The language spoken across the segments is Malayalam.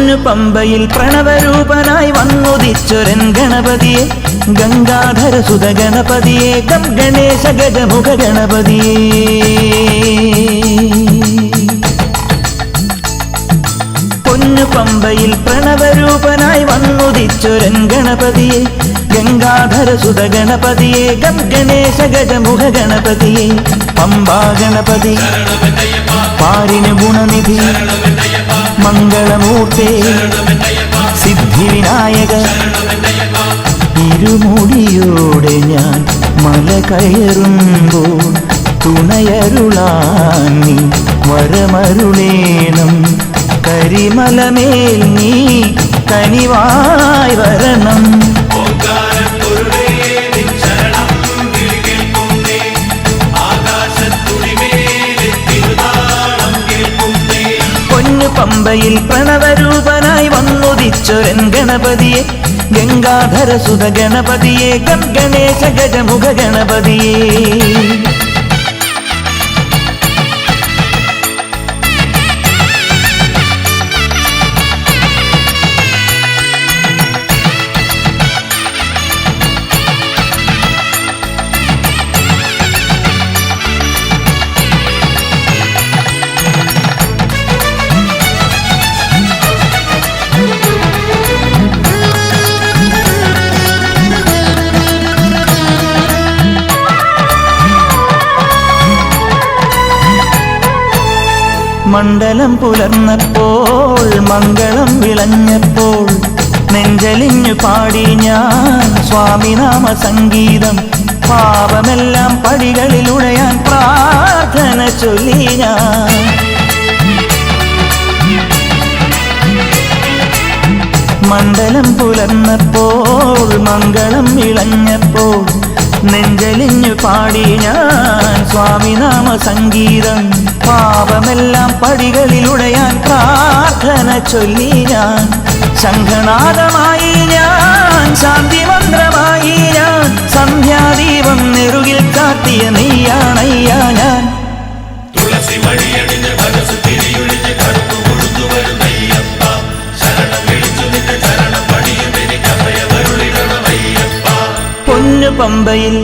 പൊന്നു പമ്പയിൽ പ്രണവരൂപനായി വന്നുദിച്ചൊരൻ ഗണപതിയെ ഗംഗാധര സുത ഗണപതിയെ ഗം ഗണേശ ഗജമുഖ ഗണപതിയെ പൊന്നു പമ്പയിൽ പ്രണവരൂപനായി വന്നുദിച്ചൊരൻ ഗണപതിയെ ഗംഗാധര സുത ഗണപതിയെ ഗം ഗണേശ ഗജമുഖ ഗണപതിയെ പമ്പാ ഗണപതി പാരിന് ഗുണനിധി മംഗളമൂർത്തേ സിദ്ധിവിനായക ഇരുമുടിയോടെ ഞാൻ മല കയറുമ്പോൾ തുണയരുളാൻ നീ വരമരുളേണം കരിമലമേൽ നീ കനിവായി വരണം പമ്പയിൽ പ്രണവരൂപനായി വന്നുദിച്ചൊരൻ ഗണപതിയെ ഗംഗാധര സുത ഗണപതിയെ ഗം ഗണേശ ഗജമുഖ ഗണപതിയെ മണ്ഡലം പുലർന്നപ്പോൾ മംഗളം വിളഞ്ഞപ്പോൾ നെഞ്ചലിഞ്ഞു പാടി ഞാൻ സ്വാമിനാമ സംഗീതം പാപമെല്ലാം പടികളിലുടയാൻ പ്രാർത്ഥന ചൊല്ലി ഞാൻ മണ്ഡലം പുലർന്നപ്പോൾ മംഗളം വിളഞ്ഞപ്പോൾ നെഞ്ചലിഞ്ഞു പാടി ഞാൻ സ്വാമിനാമ സംഗീതം പാപമെല്ലാം പടികളിലുടയാൻ പ്രാർത്ഥന ചൊല്ലി ഞാൻ ശംഖനാദമായി ഞാൻ ശാന്തി മന്ത്രമായി ഞാൻ സന്ധ്യാദീപം നെറുകിൽ കാട്ടിയ നീയാണയ്യാ ഞാൻ തുളസി വഴിയടിഞ്ഞ മനസ്സ് തിരിയൊഴിഞ്ഞ് കറുത്തു കൊടുത്തു വരുന്നയ്യപ്പ ശരണം വിളിച്ചു നിന്റെ ചരണം പണിയും എനിക്കഭയമരുളിടണമയ്യപ്പ പൊന്നു പമ്പയിൽ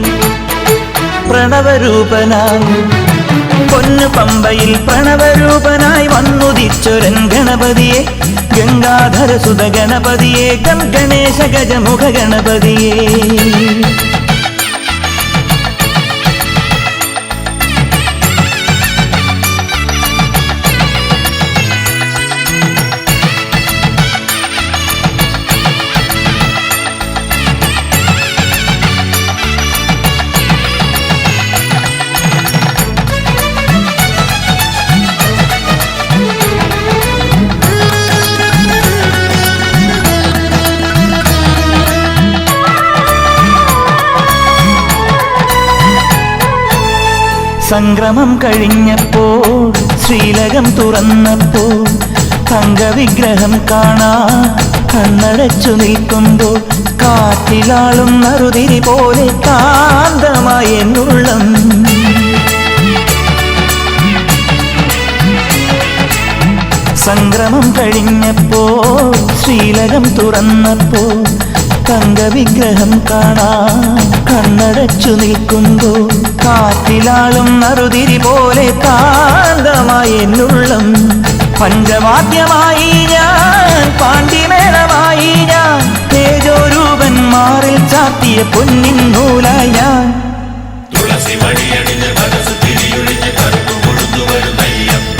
പ്രണവരൂപനായി പൊന്നു പമ്പയിൽ പ്രണവരൂപനായി വന്നുദിച്ചൊരൻ ഗണപതിയെ ഗംഗാധര സുത ഗണപതിയെ ഗം ഗണേശ ഗജമുഖ ഗണപതിയെ സംക്രമം കഴിഞ്ഞപ്പോൾ ശ്രീലകം തുറന്നപ്പോൾ തങ്കവിഗ്രഹം കാണാൻ കണ്ണടച്ചു നിൽക്കുമ്പോൾ കാറ്റിലാളും നറുതിരി പോലെ കാന്തമായ എന്നുള്ളം സംക്രമം കഴിഞ്ഞപ്പോൾ ശ്രീലകം തുറന്നപ്പോൾ തങ്കവിഗ്രഹം കാണാൻ കണ്ണടച്ചു നിൽക്കുമ്പോൾ കാറ്റിലാളും നറുതിരി പോലെ കാന്തമായ എന്നുള്ളം പഞ്ചവാദ്യമായി ഞാൻ പാണ്ഡിമേളമായി ഞാൻ തേജോരൂപൻ മാറിൽ ചാത്തിയ പൊന്നിൻ നൂലായി ഞാൻ തുളസി വഴിയടിഞ്ഞ മനസ്സ് തിരിയൊഴിഞ്ഞ് കറുത്തു കൊടുത്തു വരുന്നയ്യപ്പ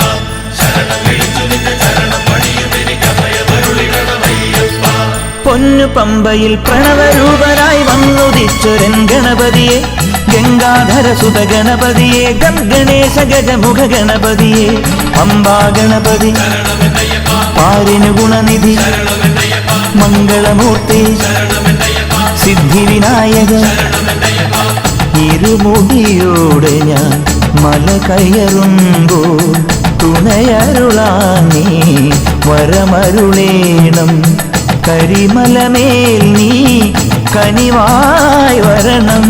ശരണം വിളിച്ചു നിന്റെ ചരണം പണിയും എനിക്കഭയമരുളിടണമയ്യപ്പ പൊന്നു പമ്പയിൽ പ്രണവരൂപനായി വന്നുദിച്ചൊരൻ ഗണപതിയെ ഗംഗാധര സുത ഗണപതിയെ ഗം ഗണേശ ഗജമുഖ ഗണപതിയെ പമ്പാ ഗണപതി പാരിന് ഗുണനിധി മംഗളമൂർത്തി സിദ്ധിവിനായക ഇരുമുടിയോടെ ഞാൻ മല കയറുമ്പോൾ തുണയരുളാൻ നീ വരമരുളേണം കരിമലമേൽ നീ കനിവായി വരണം